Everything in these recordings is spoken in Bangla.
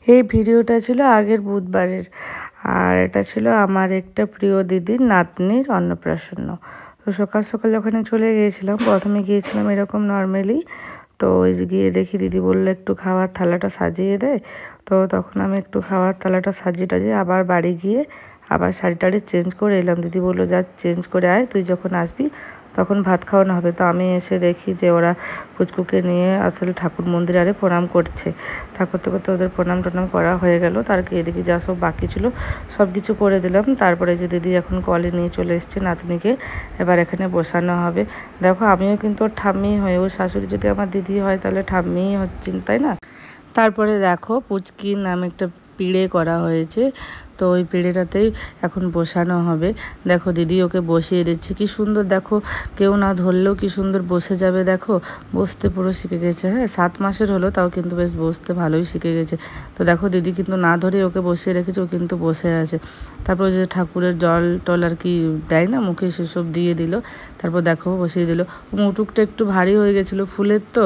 এই ভিডিওটা ছিল আগের বুধবারের, আর এটা ছিল আমার একটা প্রিয় দিদির নাতনির অন্নপ্রাশন। তো সকাল সকাল ওখানে চলে গিয়েছিলাম। প্রথমে গিয়েছিলাম এরকম নর্মালি, তো ওই যে গিয়ে দেখি দিদি বললো একটু খাওয়ার থালাটা সাজিয়ে দেয়। তো তখন আমি একটু খাওয়ার থালাটা সাজিয়ে টাজিয়ে আবার বাড়ি গিয়ে আবার শাড়ি টাড়ি চেঞ্জ করে এলাম। দিদি বললো যা চেঞ্জ করে আয়, তুই যখন আসবি তখন ভাত খাওয়ানো হবে। তো আমি এসে দেখি যে ওরা পুচকুকে নিয়ে আসলে ঠাকুর মন্দিরে আরে প্রণাম করছে। তা করতে করতে ওদের প্রণাম টনাম করা হয়ে গেল। তার কি এদিকে যা সব বাকি ছিল সব কিছু করে দিলাম। তারপরে যে দিদি এখন কলে নিয়ে চলে এসছে নাতনিকে, এবার এখানে বসানো হবে। দেখো আমিও কিন্তু ওর ঠাম্মি হয়ে, ওর শাশুড়ি যদি আমার দিদি হয় তাহলে ঠাম্মিই হচ্ছেন, তাই না? তারপরে দেখো পুচকির নামে একটা পিড়ে করা হয়েছে, তো ওই পিড়েটাতেই এখন বসানো হবে। দেখো দিদি ওকে বসিয়ে দিচ্ছে, কি সুন্দর দেখো, কেউ না ধরলেও কি সুন্দর বসে যাবে। দেখো বসতে পুরো শিখে গেছে। হ্যাঁ 7 মাসের হলো, তাও কিন্তু বেশ বসতে ভালোই শিখে গেছে। তো দেখো দিদি কিন্তু না ধরে ওকে বসিয়ে রেখেছে, ও কিন্তু বসে আছে। তারপর যে ঠাকুরের জল টল আর কি দেয় না মুখে, সেসব দিয়ে দিল। তারপর দেখো বসিয়ে দিল। মুটুকটা একটু ভারী হয়ে গেছিলো ফুলের, তো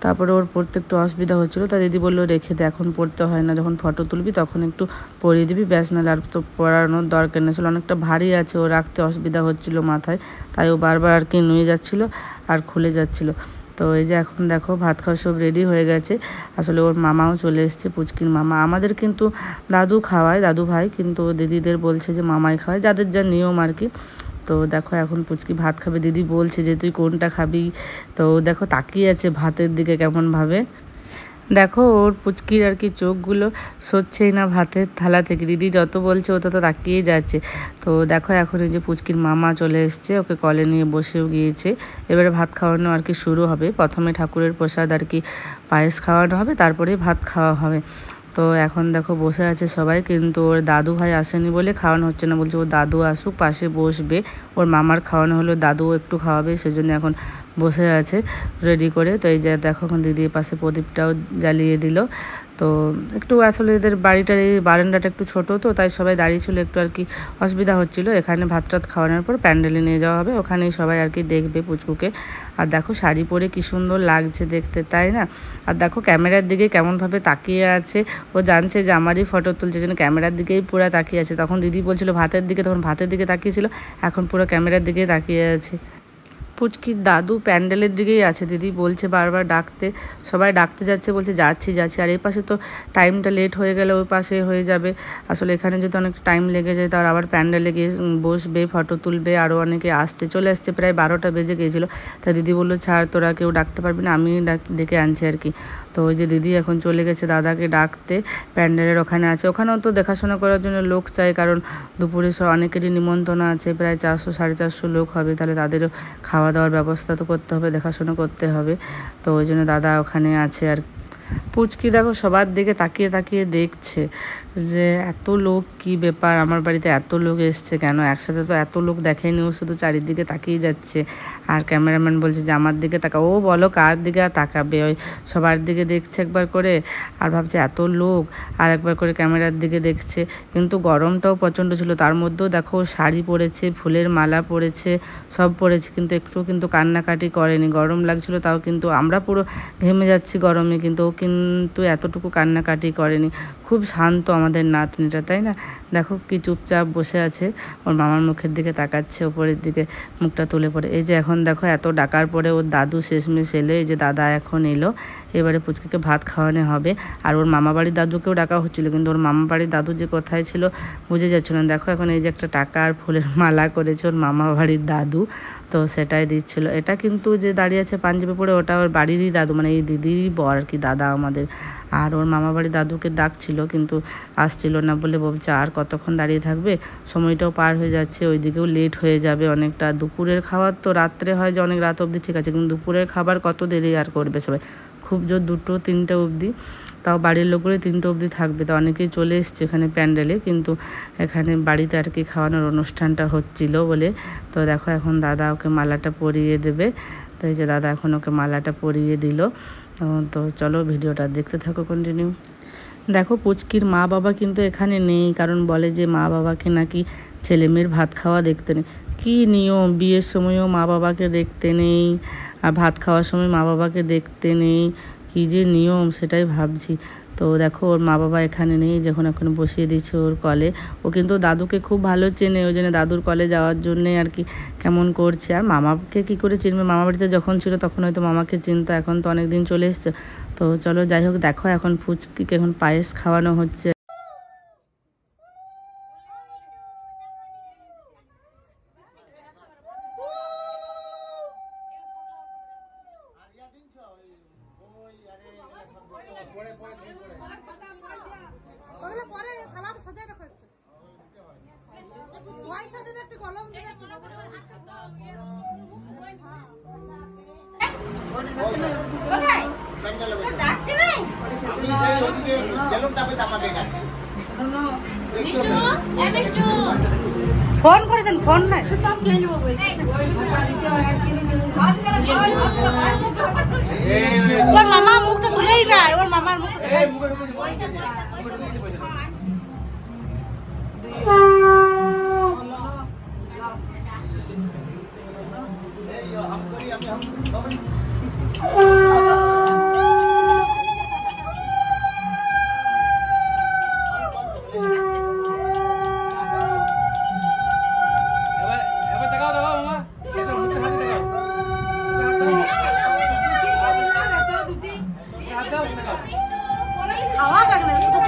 তারপরে ওর পড়তে একটু অসুবিধা হচ্ছিলো। তা দিদি বললো রেখে দে, এখন পড়তে হয় না, যখন ফটো তুলবি তখন একটু পরিয়ে দিবি, ব্যাস, নাহলে আর তো পড়ানোর দরকার নেই। আসলে অনেকটা ভারী আছে, ও রাখতে অসুবিধা হচ্ছিলো মাথায়, তাই ও বারবার আর কি নুয়ে যাচ্ছিলো আর খুলে যাচ্ছিলো। তো এই যে এখন দেখো ভাত খাওয়া সব রেডি হয়ে গেছে। আসলে ওর মামাও চলে এসছে, পুচকির মামা। আমাদের কিন্তু দাদু খাওয়ায়, দাদু ভাই, কিন্তু দিদিদের বলছে যে মামাই খাওয়ায়, যাদের যা নিয়ম আর কি। তো দেখো এখন পুচকি ভাত খাবে, দিদি বলছে যে তুই কোনটা খাবি। তো দেখো তাকিয়ে আছে ভাতের দিকে কেমনভাবে। দেখো ওর পুচকির আর কি চোখগুলো সরছেই না ভাতের থালা থেকে, দিদি যত বলছে ও তত তাকিয়ে যাচ্ছে। তো দেখো এখন এই যে পুচকির মামা চলে এসছে, ওকে কলে নিয়ে বসেও গিয়েছে। এবারে ভাত খাওয়ানো আর কি শুরু হবে। প্রথমে ঠাকুরের প্রসাদ আর কি পায়েস খাওয়ানো হবে, তারপরে ভাত খাওয়া হবে। তো এখন দেখো বসে আছে সবাই, কিন্তু ওর দাদু ভাই আসেনি বলে খাওয়ানো হচ্ছে না। বলছে ওর দাদু আসুক পাশে বসবে, ওর মামার খাওয়ানো হলো, দাদুও একটু খাওয়াবে, সেজন্য এখন বসে আছে রেডি করে। তো এই যে দেখো এখন দিদির পাশে প্রদীপটাও জ্বালিয়ে দিল। তো একটু আসলে এদের বাড়িটার এই বারান্দাটা একটু ছোটো, তো তাই সবাই দাঁড়িয়ে ছিল, একটু আর কি অসুবিধা হচ্ছিলো। এখানে ভাত টাত খাওয়ানোর পর প্যান্ডেলে নিয়ে যাওয়া হবে, ওখানেই সবাই আর কি দেখবে পুচকুকে। আর দেখো শাড়ি পরে কি সুন্দর লাগছে দেখতে, তাই না? আর দেখো ক্যামেরার দিকে কেমনভাবে তাকিয়ে আছে, ও জানছে যে আমারই ফটো তুলছে, জন্য ক্যামেরার দিকেই পুরো তাকিয়ে আছে। তখন দিদি বলছিল ভাতের দিকে, তখন ভাতের দিকে তাকিয়েছিল, এখন পুরো ক্যামেরার দিকেই তাকিয়ে আছে। পুচকির দাদু প্যান্ডেলের দিকেই আছে, দিদি বলছে বারবার ডাকতে, সবাই ডাকতে যাচ্ছে, বলছে যাচ্ছি যাচ্ছি। আর এই পাশে তো টাইমটা লেট হয়ে গেলে ওই পাশে হয়ে যাবে। আসলে এখানে যদি অনেক টাইম লেগে যায়, তার আবার প্যান্ডেলে গিয়ে বসবে, ফটো তুলবে, আরও অনেকে আসছে, চলে আসছে, প্রায় 12টা বেজে গিয়েছিলো। তাই দিদি বললো ছাড়, তোরা কেউ ডাকতে পারবি না, আমি ডেকে আনছি আর কি। তো ওই যে দিদি এখন চলে গেছে দাদাকে ডাকতে, প্যান্ডেলের ওখানে আছে। ওখানেও তো দেখাশোনা করার জন্য লোক চাই, কারণ দুপুরে সব অনেকেরই নিমন্ত্রণ আছে, প্রায় 400-450 লোক হবে, তাহলে তাদেরও খাওয়া দাওয়ার ব্যবস্থা তো করতে হবে, দেখাশোনা করতে হবে। তো ওই জন্য দাদা ওখানে আছে। আর পুচকি দেখো সবার দিকে তাকিয়ে তাকিয়ে দেখছে যে এত লোক, কি ব্যাপার, আমার বাড়িতে এত লোক এসছে কেন, একসাথে তো এত লোক দেখেনি। ও শুধু চারিদিকে তাকিয়ে যাচ্ছে, আর ক্যামেরাম্যান বলছে যে আমার দিকে তাকা। ও বলো কার দিকে আর তাকাবে, ওই সবার দিকে দেখছে একবার করে, আর ভাবছে এত লোক, আর একবার করে ক্যামেরার দিকে দেখছে। কিন্তু গরমটাও প্রচণ্ড ছিল, তার মধ্যেও দেখো শাড়ি পরেছে, ফুলের মালা পরেছে, সব পরেছে, কিন্তু একটু কিন্তু কান্নাকাটি করেনি। গরম লাগছিল, তাও কিন্তু আমরা পুরো ঘেমে যাচ্ছি গরমে, কিন্তু ও কিন্তু এতটুকু কান্নাকাটি করেনি। খুব শান্ত আমাদের নাতনিটা, তাই না? দেখো কি চুপচাপ বসে আছে, ওর মামার মুখের দিকে তাকাচ্ছে, ওপরের দিকে মুখটা তুলে পড়ে। এই যে এখন দেখো এত ডাকার পরে ওর দাদু শেষমেশ এলো, এই যে দাদা এখন এলো, এবারে পুচকিকে ভাত খাওয়ানো হবে। আর ওর মামা বাড়ির দাদুকেও ডাকা হচ্ছিলো, কিন্তু ওর মামা বাড়ির দাদু যে কোথায় ছিল বুঝে যাচ্ছিল না। দেখো এখন এই যে একটা টাকা আর ফুলের মালা করেছে ওর মামা বাড়ির দাদু, তো সেটাই দিচ্ছিল। এটা কিন্তু যে দাঁড়িয়ে আছে পাঞ্জাবি পরে, ওটা ওর বাড়িরই দাদু, মানে এই দিদিরই বর আর কি, দাদা আমাদের। আর ওর মামা বাড়ির দাদুকে ডাকছিল, কিন্তু আসছিল না বলে বলছে আর কতক্ষণ দাঁড়িয়ে থাকবে, সময়টাও পার হয়ে যাচ্ছে, ওইদিকেও লেট হয়ে যাবে অনেকটা। দুপুরের খাবার তো রাত্রে হয় যে অনেক রাত অবধি ঠিক আছে, কিন্তু দুপুরের খাবার কত দেরি আর করবে সবাই, খুব জোর 2-3টে অবধি, তাও বাড়ির লোকগুলো 3টে অবধি থাকবে। তো অনেকেই চলে এসছে এখানে প্যান্ডেলে, কিন্তু এখানে বাড়িতে আর কি খাওয়ানোর অনুষ্ঠানটা হচ্ছিল বলে। তো দেখো এখন দাদা ওকে মালাটা পরিয়ে দেবে। তো এই যে দাদা এখন ওকে মালাটা পরিয়ে দিল। তো চলো ভিডিওটা দেখতে থাকো কন্টিনিউ। দেখো পুচকির মা বাবা কিন্তু এখানে নেই, কারণ বলে যে মা বাবাকে নাকি ছেলেমেয়ের ভাত খাওয়া দেখতে নেই। কী নিয়ম, বিয়ের সময়ও মা বাবাকে দেখতে নেই, আর ভাত খাওয়ার সময় মা বাবাকে দেখতে নেই, কী যে নিয়ম সেটাই ভাবছি। তো দেখো ওর মা বাবা এখানে নেই, যখন এখন বসিয়ে দিচ্ছে ওর কলে। ও কিন্তু দাদুকে খুব ভালো চেনে, ওই জন্য দাদুর কলে যাওয়ার জন্যে আর কি কেমন করছে। আর মামাকে কি করে চিনবে, মামা বাড়িতে যখন ছিল তখন হয়তো মামাকে চিনতো, এখন তো অনেক দিন চলে এসছে। তো চলো যাই হোক, দেখো এখন ফুচকিকে এখন পায়েস খাওয়ানো হচ্ছে। ফোন করে দেন, ফোন নাই ওর মামা মুখটা তুলেই নাই, ওর মামার মুখ খাওয়া লাগবে শুধু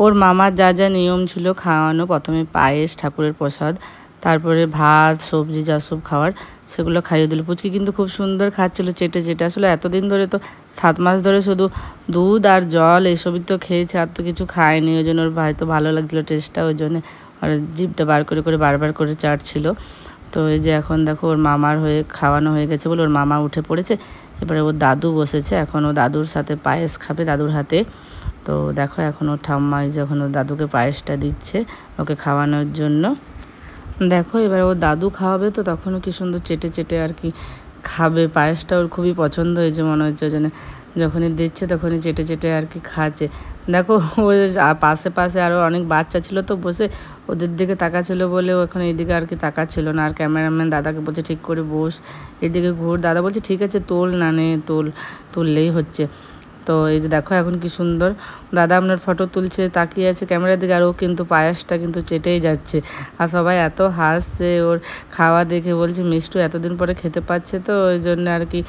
ওর মামার যা যা নিয়ম ছিল খাওয়ানো, প্রথমে পায়েস ঠাকুরের প্রসাদ, তারপরে ভাত সবজি যা সব খাওয়ার সেগুলো খাইয়ে দিল। পুচকি কিন্তু খুব সুন্দর খাচ্ছিলো চেটে চেটে। আসলে এতদিন ধরে তো 7 মাস ধরে শুধু দুধ আর জল এসবই তো খেয়েছে, আর তো কিছু খায়নি। ওই জন্য ওর ভাই তো ভালো লাগছিলো টেস্টটা, ওই জন্য আর জিভটা বার করে করে বারবার করে চাটছিল। তো এই যে এখন দেখো ওর মামার হয়ে খাওয়ানো হয়ে গেছে বলে ওর মামা উঠে পড়েছে, এবারে ওর দাদু বসেছে, এখন ও দাদুর সাথে পায়েস খাবে দাদুর হাতে। তো দেখো এখন ওর ঠাম্মা যখন ওর দাদুকে পায়েসটা দিচ্ছে ওকে খাওয়ানোর জন্য। দেখো এবার ওর দাদু খাওয়াবে, তো তখনও কি সুন্দর চেটে চেটে আর কি খাবে। পায়েসটা ওর খুবই পছন্দ হয়েছে মনে হচ্ছে, ওই জন্য যখনই দিচ্ছে তখনই চেটে চেটে আর কি খাচ্ছে। দেখো ওই পাশে পাশে আরও অনেক বাচ্চা ছিল, তো বসে ওদের দিকে তাকাচ্ছিল বলে ও এখন এইদিকে আর কি তাকাচ্ছিল না। আর ক্যামেরাম্যান দাদাকে বলছে ঠিক করে বস, এদিকে ঘুর। দাদা বলছে ঠিক আছে তোল, না নে তুললেই হচ্ছে। তো এই যে দেখো এখন কি সুন্দর দাদা আপনার ফটো তুলছে, তাকিয়ে আছে ক্যামেরার দিকে, আর ও কিন্তু পায়েসটা কিন্তু চেটেই যাচ্ছে। আর সবাই এত হাসছে ওর খাওয়া দেখে, বলছে মিষ্টু এতদিন পরে খেতে পাচ্ছে, তো ওই জন্য আর কি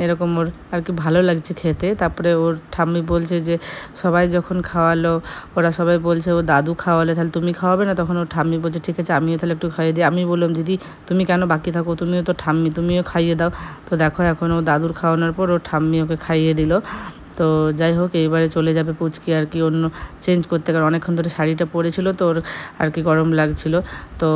এরকম ওর আর কি ভালো লাগছে খেতে। তারপরে ওর ঠাম্মি বলছে যে সবাই যখন খাওয়ালো, ওরা সবাই বলছে ও দাদু খাওয়ালে তাহলে তুমি খাওয়াবে না? তখন ওর ঠাম্মি বলছে ঠিক আছে আমিও তাহলে একটু খাইয়ে দিই। আমি বললাম দিদি তুমি কেন বাকি থাকো, তুমিও তো ঠাম্মি, তুমিও খাইয়ে দাও। তো দেখো এখন ও দাদুর খাওয়ানোর পর ওর ঠাম্মি ওকে খাইয়ে দিল। তো যাই হোক এইবারে চলে যাবে পুচকি আর কি অন্য চেঞ্জ করতে, কারণ অনেকক্ষণ ধরে শাড়িটা পরেছিল তো ওর আর কি গরম লাগছিল। তো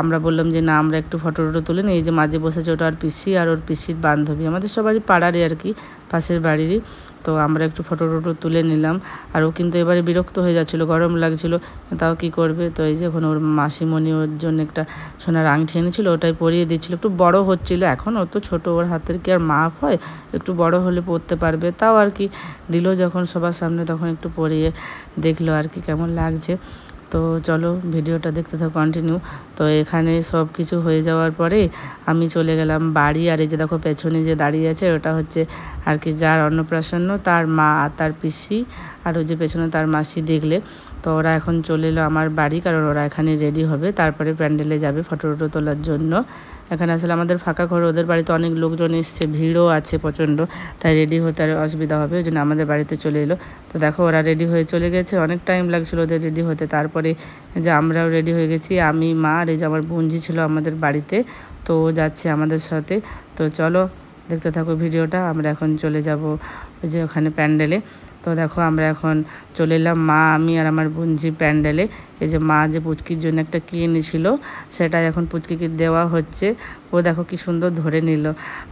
আমরা বললাম যে না আমরা একটু ফটো তুলে নিই। এই যে মাঝে বসেছে ওটা আর পিসি আর ওর পিসির বান্ধবী, আমাদের সবারই পাড়ারই আর কি, পাশের বাড়িরই। তো আমরা একটু ফটো তুলে নিলাম। আর ও কিন্তু এবারে বিরক্ত হয়ে যাচ্ছিলো, গরম লাগছিলো, তাও কি করবে। তো এই যে এখন ওর মাসিমণি ওর জন্য একটা সোনার আংটি এনেছিল, ওটাই পরিয়ে দিচ্ছিলো। একটু বড় হচ্ছিল এখন, ও তো ছোটো, ওর হাতের কি আর মাপ হয়, একটু বড় হলে পরতে পারবে। তাও আর কি দিল যখন সবার সামনে তখন একটু পরিয়ে দেখলো আর কি কেমন লাগছে। তো চলো ভিডিওটা দেখতে থাকো কন্টিনিউ। তো এখানে সব কিছু হয়ে যাওয়ার পরে আমি চলে গেলাম বাড়ি। আর এই যে দেখো পেছনে যে দাঁড়িয়ে আছে ওটা হচ্ছে আর কি যার অন্নপ্রাশন, তার মা আর তার পিসি, আর ওই যে পেছনে তার মাসি দেখলে। তো ওরা এখন চলে এলো আমার বাড়ি, কারণ ওরা এখানে রেডি হবে, তারপরে প্যান্ডেলে যাবে ফটো তোলার জন্য। এখানে আসলে আমাদের ফাঁকা ঘর, ওদের বাড়িতে অনেক লোকজন এসছে, ভিড়ও আছে প্রচণ্ড, তাই রেডি হতে আর অসুবিধা হবে, ওই জন্য আমাদের বাড়িতে চলে এলো। তো দেখো ওরা রেডি হয়ে চলে গেছে, অনেক টাইম লাগছিলো ওদের রেডি হতে। তারপরে যে আমরাও রেডি হয়ে গেছি, আমি মা আর এই যে আমার বোনজি ছিল আমাদের বাড়িতে, তো ও যাচ্ছে আমাদের সাথে। তো চলো দেখতে থাকো ভিডিওটা। আমরা এখন চলে যাব ওই যে ওখানে প্যান্ডেলে। তো দেখো আমরা এখন চলে এলাম মা, আমি আর আমার বোনঝি প্যান্ডেলে। এই যে মা যে পুচকির জন্য একটা কি এনেছিল সেটাই এখন পুচকিকে দেওয়া হচ্ছে। ও দেখো কি সুন্দর ধরে নিল।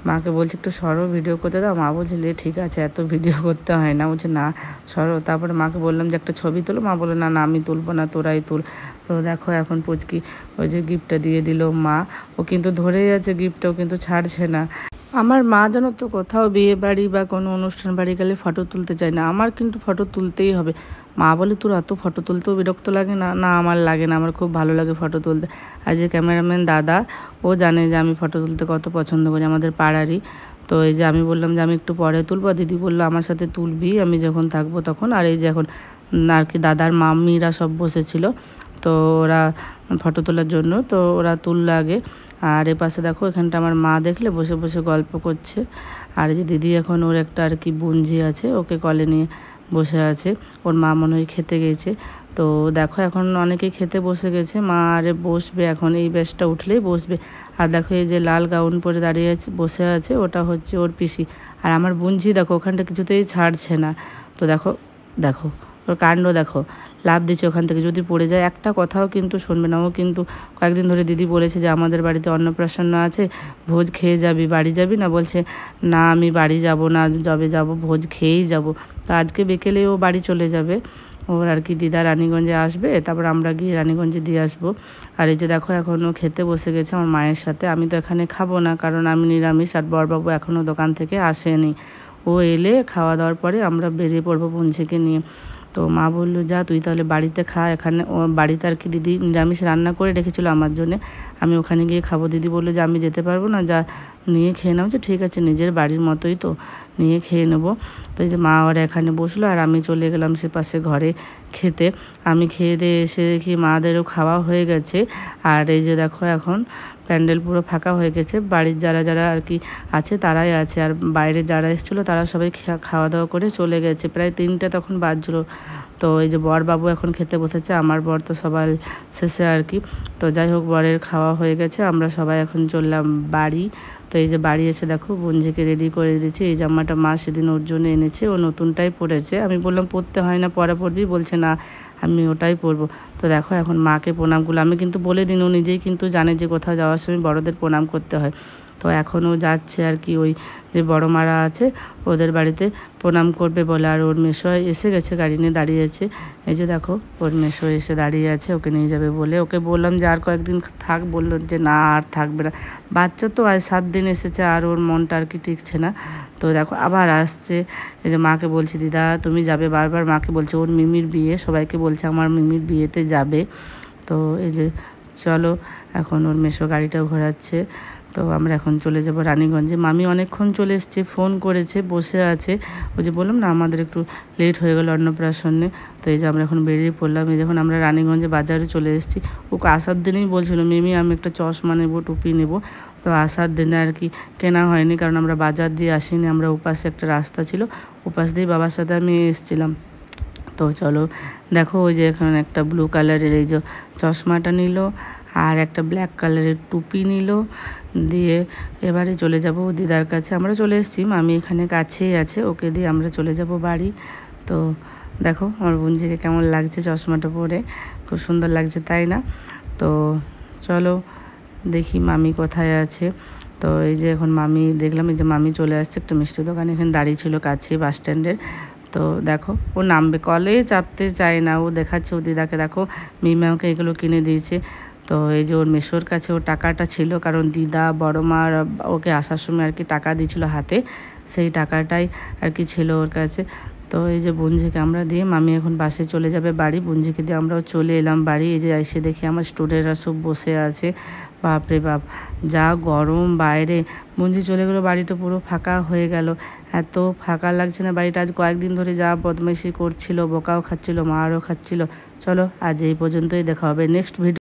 মাকে বলছে একটু সরো, ভিডিও করতে দাও। মা বলছে লে ঠিক আছে, এত ভিডিও করতে হয় না। বলছে না সরো। তারপরে মাকে বললাম যে একটা ছবি তোলো। মা বললো না না আমি তুলবো না, তোরাই তুল। তো দেখো এখন পুচকি ওই যে গিফটটা দিয়ে দিল মা। ও কিন্তু ধরেই আছে গিফটটাও, কিন্তু ছাড়ছে না। আমার মা জানো তো কোথাও বিয়ে বাড়ি বা কোনো অনুষ্ঠান বাড়ি গেলে ফটো তুলতে চায় না, আমার কিন্তু ফটো তুলতেই হবে। মা বলে তোর এত ফটো তুলতেও বিরক্ত লাগে না? না আমার লাগে না, আমার খুব ভালো লাগে ফটো তুলতে। আর যে ক্যামেরাম্যান দাদা, ও জানে যে আমি ফটো তুলতে কত পছন্দ করি, আমাদের পাড়ারই। তো এই যে আমি বললাম যে আমি একটু পরে তুলবো, দিদি বললো আমার সাথে তুলবি, আমি যখন থাকবো তখন। আর এই যে এখন আর কি দাদার মাম্মিরা সব বসেছিল, তো ওরা ফটো তোলার জন্য, তো ওরা তুললো আগে। আর এ পাশে দেখো এখানটা আমার মা দেখলে বসে বসে গল্প করছে। আর যে দিদি এখন ওর একটা আর কি বোনঝি আছে, ওকে কলে নিয়ে বসে আছে। ওর মা মনে হয় খেতে গেছে। তো দেখো এখন অনেকেই খেতে বসে গেছে, মা আরে বসবে এখন, এই ব্যাচটা উঠলেই বসবে। আর দেখো এই যে লাল গাউন পরে দাঁড়িয়ে আছে বসে আছে, ওটা হচ্ছে ওর পিসি। আর আমার বোনঝি দেখো ওখানটা কিছুতেই ছাড়ছে না। তো দেখো দেখো ওর কাণ্ড দেখো, লাভ দিচ্ছে ওখান থেকে, যদি পড়ে যায় একটা কথাও কিন্তু শুনবে না। ও কিন্তু কয়েকদিন ধরে দিদি বলেছে যে আমাদের বাড়িতে অন্নপ্রাশন আছে, ভোজ খেয়ে যাবি, বাড়ি যাবি না? বলছে না আমি বাড়ি যাব না, যবে যাব ভোজ খেয়েই যাব। তো আজকে বিকেলে ও বাড়ি চলে যাবে, ওর আর কি দিদা রানীগঞ্জে আসবে, তারপর আমরা গিয়ে রানীগঞ্জে দিয়ে আসবো। আর এই যে দেখো এখনও খেতে বসে গেছে আমার মায়ের সাথে। আমি তো এখানে খাবো না, কারণ আমি নিরামিষ, আর বড়বাবু এখনও দোকান থেকে আসেনি। ও এলে খাওয়া দাওয়ার পরে আমরা বেরিয়ে পড়বো বোনঝিকে নিয়ে। তো মা বললো যা তুই তাহলে বাড়িতে খা, এখানে ও বাড়িতে আর কি দিদি নিরামিষ রান্না করে রেখেছিলো আমার জন্যে, আমি ওখানে গিয়ে খাবো। দিদি বললো যে আমি যেতে পারবো না, যা নিয়ে খেয়ে নাও। যে ঠিক আছে, নিজের বাড়ির মতোই তো, নিয়ে খেয়ে নেবো। তো এই যে মা ওরা এখানে বসলো, আর আমি চলে গেলাম সে পাশে ঘরে খেতে। আমি খেয়ে দিয়ে এসে দেখি মাদেরও খাওয়া হয়ে গেছে। আর এই যে দেখো এখন প্যান্ডেল পুরো ফাঁকা হয়ে গেছে, বাড়ির যারা যারা আর কি আছে তারাই আছে, আর বাইরে যারা এসেছিলো তারা সবাই খাওয়া দাওয়া করে চলে গেছে। প্রায় 3টে তখন বাজলো। তো এই যে বরবাবু এখন খেতে বসেছে, আমার বর তো সবার শেষে আর কি। তো যাই হোক বরের খাওয়া হয়ে গেছে, আমরা সবাই এখন চললাম বাড়ি। তো এই যে বাড়ি এসে দেখো বোনঝিকে রেডি করে দিয়েছি। এই জামাটা মা সেদিন ওর জন্য এনেছে, ও নতুনটাই পরেছে। আমি বললাম পরতে হয় না, পরে পরবি, বলছে না আমি ওটাই পরবো। তো দেখো এখন মাকে প্রণাম করলো, আমি কিন্তু বলে দিন, ও নিজেই কিন্তু জানে যে কোথাও যাওয়ার সময় বড়দের প্রণাম করতে হয়। তো এখনও যাচ্ছে আর কি, ওই যে বড় মারা আছে ওদের বাড়িতে প্রণাম করবে বলে। আর ওর মেসো এসে গেছে, গাড়ি নিয়ে দাঁড়িয়েছে। এই যে দেখো ওর মেসো এসে দাঁড়িয়ে আছে, ওকে নিয়ে যাবে বলে। ওকে বললাম যে আর কয়েকদিন থাক, বললো যে না আর থাকবে না। বাচ্চা তো আজ 7 দিন এসেছে, আর ওর মনটা আর কি টিকছে না। তো দেখো আবার আসছে। এই যে মাকে বলছি দিদা তুমি যাবে, বারবার মাকে বলছে, ওর মিমির বিয়ে, সবাইকে বলছে আমার মিমির বিয়েতে যাবে। তো এই যে চলো, এখন ওর মেসো গাড়িটাও ঘোরাচ্ছে। তো আমরা এখন চলে যাব রানীগঞ্জে। মামি অনেকক্ষণ চলে এসছে, ফোন করেছে, বসে আছে। ওই যে বললাম না আমাদের একটু লেট হয়ে গেল অন্নপ্রাশনে। তো এই যে আমরা এখন বেরিয়ে পড়লাম। এই যখন আমরা রানীগঞ্জে বাজারে চলে এসেছি, ওকে আসার দিনেই বলছিল মিমি আমি একটা চশমা নেবো, টুপি নেবো। তো আসার দিনে আর কি কেনা হয়নি, কারণ আমরা বাজার দিয়ে আসিনি, আমরা ওপাশে একটা রাস্তা ছিল, ওপাশ দিয়ে বাবার সাথে আমি এসেছিলাম। তো চলো দেখো ওই যে এখানে একটা ব্লু কালারের এই যে চশমাটা নিল, আর একটা ব্ল্যাক কালারের টুপি নিল। দিয়ে এবারে চলে যাব দিদার কাছে। আমরা চলে এসেছি, মামি এখানে কাছেই আছে, ওকে দিয়ে আমরা চলে যাব বাড়ি। তো দেখো আমার বোনঝিকে কেমন লাগছে চশমাটা পরে, খুব সুন্দর লাগছে তাই না? তো চলো দেখি মামি কোথায় আছে। তো এই যে এখন মামি দেখলাম, এই যে মামি চলে আসছে একটা মিষ্টি দোকানে, এখানে দাঁড়িয়ে ছিল কাছেই বাস স্ট্যান্ডের। তো দেখো ও নামবে, কলে চাপতে চায় না, ও দেখাচ্ছে ও দিদাকে, দেখো মিমি আমাকে এগুলো কিনে দিয়েছে। তো এই যে ওর মেসোর কাছে ওর টাকাটা ছিল, কারণ দিদা বড় মা ওকে আসার সময় আর কি টাকা দিয়েছিল হাতে, সেই টাকাটাই আর কি ছিল ওর কাছে। তো এই যে বোনঝিকে আমরা দিয়ে মামি এখন বাসে চলে যাবে বাড়ি, বোনঝিকে দিয়ে আমরাও চলে এলাম বাড়ি। এই যে এসে দেখি আমার স্টুডেন্টরা সব বসে আছে, বাপরে বাপ যা গরম বাইরে। বোনঝি চলে গেলো, বাড়িটা পুরো ফাঁকা হয়ে গেল, এত ফাঁকা লাগছে না বাড়িটা। আজ কয়েকদিন ধরে যা বদমাইশি করছিল, বকাও খাচ্ছিল, মারও খাচ্ছিল। চলো আজ এই পর্যন্তই, দেখা হবে নেক্সট ভিডিও।